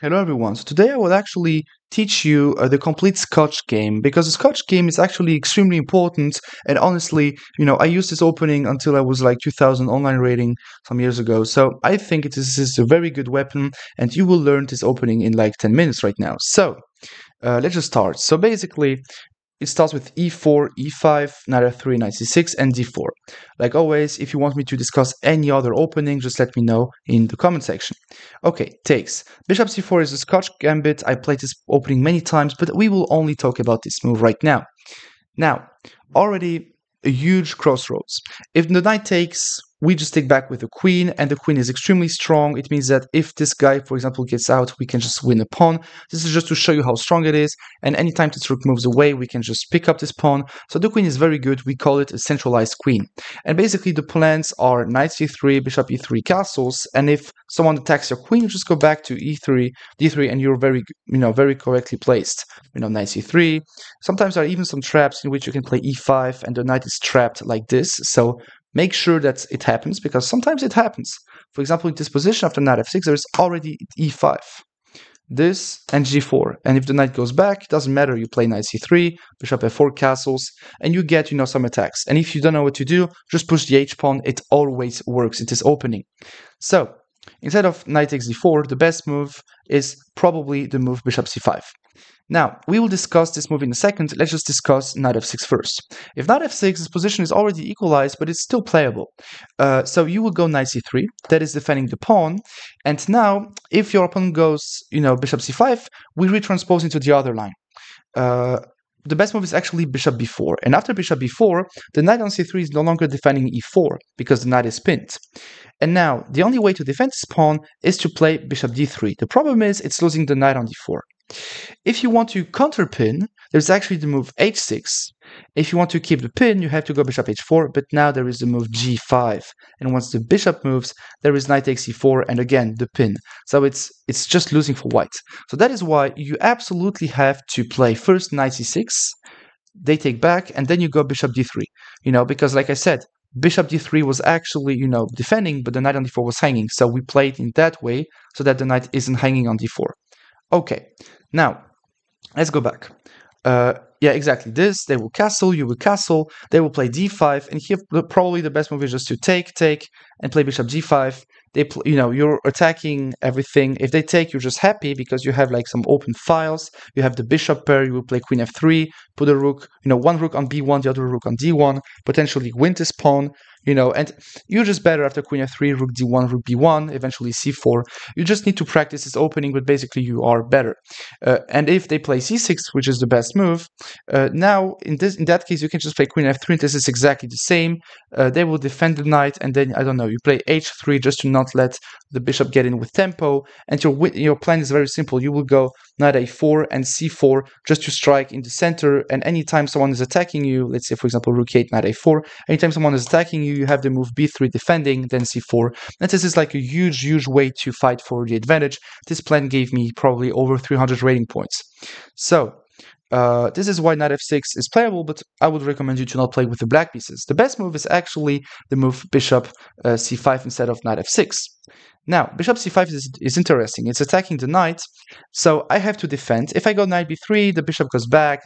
Hello everyone. So today I will actually teach you the complete Scotch game because the Scotch game is actually extremely important. And honestly, I used this opening until I was like 2000 online rating some years ago. So I think it is a very good weapon, and you will learn this opening in like 10 minutes right now. So let's just start. So basically, it starts with e4, e5, knight f3, knight c6, and d4. Like always, if you want me to discuss any other opening, just let me know in the comment section. Okay, takes. Bishop c4 is a Scotch gambit. I played this opening many times, but we will only talk about this move right now. Now, already a huge crossroads. If the knight takes, we just take back with the queen, and the queen is extremely strong. It means that if this guy, for example, gets out, we can just win a pawn. This is just to show you how strong it is, and anytime this rook moves away, we can just pick up this pawn. So the queen is very good. We call it a centralized queen. And basically the plans are knight c3, bishop e3, castles, and if someone attacks your queen, you just go back to e3, d3, and you're very correctly placed. Knight c3. Sometimes there are even some traps in which you can play e5, and the knight is trapped like this. So make sure that it happens, because sometimes it happens. For example, in this position after knight f6, there is already e5. This and g4. And if the knight goes back, it doesn't matter. You play knight c3, bishop f4, castles, and you get, some attacks. And if you don't know what to do, just push the h-pawn. It always works. It is opening. So instead of knight takes d4, the best move is probably the move bishop c5. Now, we will discuss this move in a second. Let's just discuss knight f6 first. If knight f6, this position is already equalized, but it's still playable. So you will go knight c3. That is defending the pawn. And now, if your opponent goes, bishop c5, we retranspose into the other line. The best move is actually bishop b4. And after bishop b4, the knight on c3 is no longer defending e4 because the knight is pinned. And now, the only way to defend this pawn is to play bishop d3. The problem is it's losing the knight on d4. If you want to counterpin, there's actually the move h6. If you want to keep the pin, you have to go bishop h4, but now there is the move g5. And once the bishop moves, there is knight takes e4, and again, the pin. So it's just losing for white. So that is why you absolutely have to play first knight c6, they take back, and then you go bishop d3. Because like I said, bishop d3 was actually, defending, but the knight on d4 was hanging. So we played in that way so that the knight isn't hanging on d4. Okay, now let's go back. Yeah, exactly. They will castle, you will castle, they will play d5, and here probably the best move is just to take, and play bishop g5. You're attacking everything. If they take, you're just happy because you have like some open files. You have the bishop pair, you will play queen f3, put a rook, one rook on b1, the other rook on d1, potentially win this pawn. And you're just better after queen f3, rook d1, rook b1, eventually c4. You just need to practice this opening, but basically you are better. And if they play c6, which is the best move, now in that case you can just play queen f3, and this is exactly the same. They will defend the knight, and then, I don't know, you play h3 just to not let the bishop get in with tempo, and your plan is very simple. You will go knight a4 and c4 just to strike in the center, and anytime someone is attacking you, let's say for example rook 8, knight a4, anytime someone is attacking you, you have the move b3 defending, then c4, and this is like a huge way to fight for the advantage. This plan gave me probably over 300 rating points. So this is why knight f6 is playable, but I would recommend you to not play with the black pieces. The best move is actually the move bishop c5 instead of knight f6. Now, bishop c5 is interesting. It's attacking the knight, so I have to defend. If I go knight b3, the bishop goes back.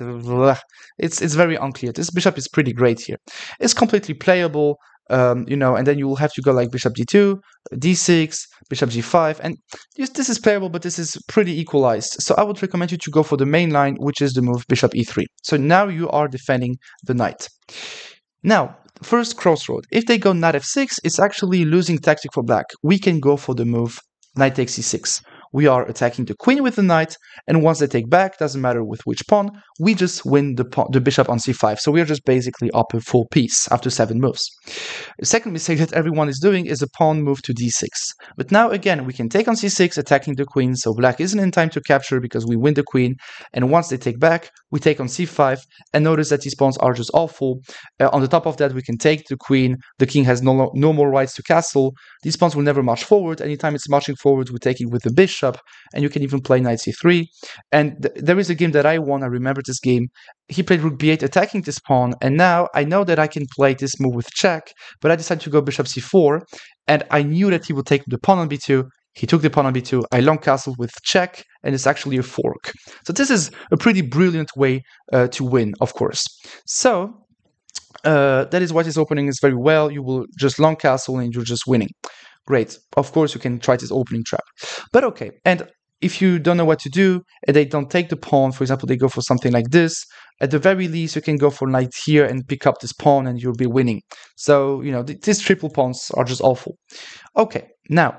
It's very unclear. This bishop is pretty great here. It's completely playable, and then you will have to go like bishop d2, d6, bishop g5, and this is playable, but this is pretty equalized. So I would recommend you to go for the main line, which is the move bishop e3. So now you are defending the knight. Now, first crossroad. If they go knight f6, it's actually losing tactic for black. We can go for the move knight takes c6. We are attacking the queen with the knight, and once they take back, doesn't matter with which pawn, we just win the bishop on c5. So we are just basically up a full piece after 7 moves. The second mistake that everyone is doing is a pawn move to d6. But now again, we can take on c6, attacking the queen, so black isn't in time to capture because we win the queen, and once they take back, we take on c5, and notice that these pawns are just awful. On the top of that, we can take the queen, the king has no more rights to castle, these pawns will never march forward. Anytime it's marching forward, we take it with the bishop, and you can even play knight c3. And there is a game that I won, I remember this game. He played rook b8 attacking this pawn, and now I know that I can play this move with check, but I decided to go bishop c4, and I knew that he would take the pawn on b2, He took the pawn on b2. I long castle with check, and it's actually a fork. So this is a pretty brilliant way to win, of course. So that is what his opening is very well. You will just long castle and you're just winning. Great. Of course, you can try this opening trap. But okay, and if you don't know what to do and they don't take the pawn, for example, they go for something like this, at the very least, you can go for knight here and pick up this pawn and you'll be winning. So, these triple pawns are just awful. Okay, now,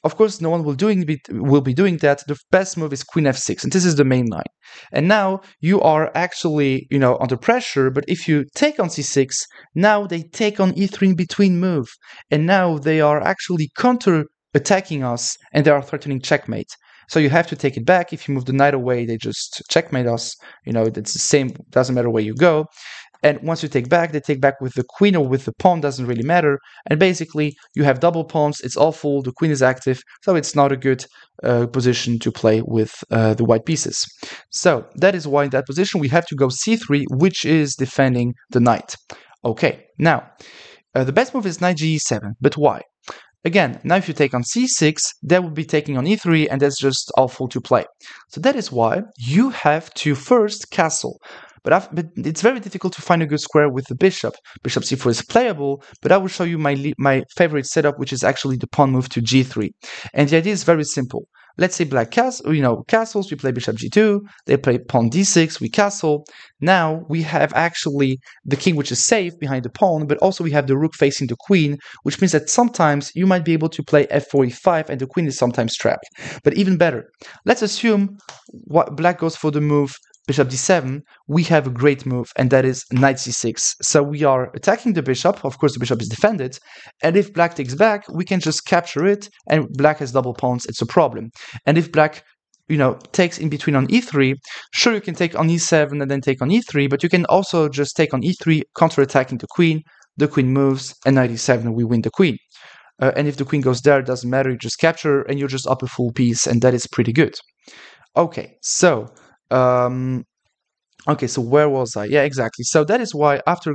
of course, no one will be doing that. The best move is queen f6, and this is the main line. And now you are actually, under pressure, but if you take on c6, now they take on e3 in between move. And now they are actually counter-attacking us, and they are threatening checkmate. So you have to take it back. If you move the knight away, they just checkmate us. It's the same, doesn't matter where you go. And once you take back, they take back with the queen or with the pawn, doesn't really matter. And basically, you have double pawns, it's awful, the queen is active, so it's not a good position to play with the white pieces. So that is why in that position we have to go c3, which is defending the knight. Okay, now, the best move is knight g7, but why? Again, now if you take on c6, that would be taking on e3, and that's just awful to play. So that is why you have to first castle. But it's very difficult to find a good square with the bishop. Bishop c4 is playable, but I will show you my favorite setup, which is actually the pawn move to g3. And the idea is very simple. Let's say black castles, we play bishop g2, they play pawn d6, we castle. Now we have actually the king, which is safe behind the pawn, but also we have the rook facing the queen, which means that sometimes you might be able to play f4, e5, and the queen is sometimes trapped. But even better, let's assume black goes for the move bishop d7, we have a great move, and that is knight c6. So we are attacking the bishop, of course the bishop is defended, and if black takes back, we can just capture it, and black has double pawns, it's a problem. And if black, takes in between on e3, sure you can take on e7 and then take on e3, but you can also just take on e3, counter-attacking the queen moves, and knight e7, we win the queen. And if the queen goes there, it doesn't matter, you just capture, and you're just up a full piece, and that is pretty good. Okay, so so where was I? Yeah, exactly. So that is why after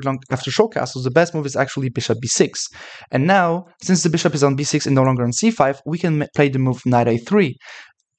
short castles, the best move is actually bishop b6. And now, since the bishop is on b6 and no longer on c5, we can play the move knight a3.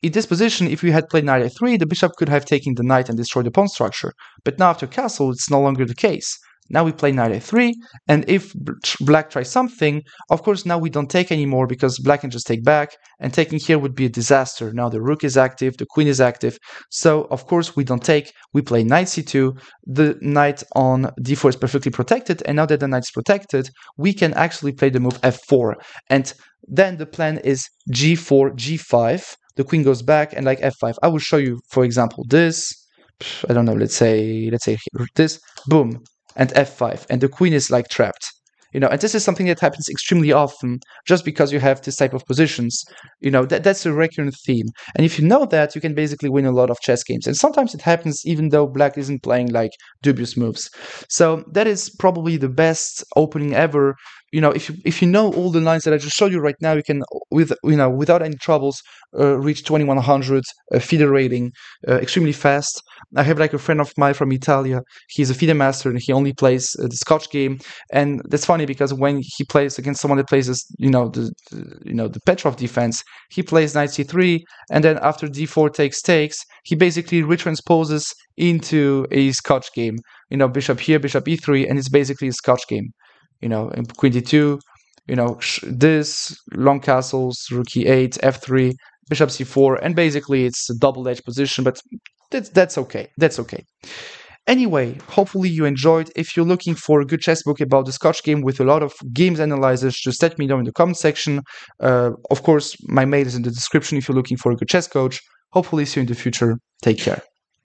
In this position, if we had played knight a3, the bishop could have taken the knight and destroyed the pawn structure. But now after castle, it's no longer the case. Now we play knight a3, and if black tries something, of course now we don't take anymore because black can just take back, and taking here would be a disaster. Now the rook is active, the queen is active, so of course we don't take, we play knight c2, the knight on d4 is perfectly protected, and now that the knight is protected, we can actually play the move f4, and then the plan is g4, g5, the queen goes back, and like f5. I will show you, for example, this, I don't know, let's say this, boom, and f5, and the queen is like trapped. And this is something that happens extremely often just because you have this type of positions. That's a recurrent theme. And if you know that, you can basically win a lot of chess games. And sometimes it happens even though black isn't playing like dubious moves. So that is probably the best opening ever. If you know all the lines that I just showed you right now, you can, without any troubles, reach 2100 FIDE rating extremely fast. I have like a friend of mine from Italia. He's a FIDE master and he only plays the Scotch game. And that's funny because when he plays against someone that plays this, the Petrov defense, he plays knight c3, and then after d4 takes, he basically retransposes into a Scotch game. Bishop here, bishop e3, and it's basically a Scotch game. And queen d2, this, long castles, rook e8, f3, bishop c4, and basically it's a double-edged position, but that's okay. That's okay. Anyway, hopefully you enjoyed. If you're looking for a good chess book about the Scotch game with a lot of games analyzers, just let me know in the comment section. Of course, my mail is in the description if you're looking for a good chess coach. Hopefully see you in the future. Take care.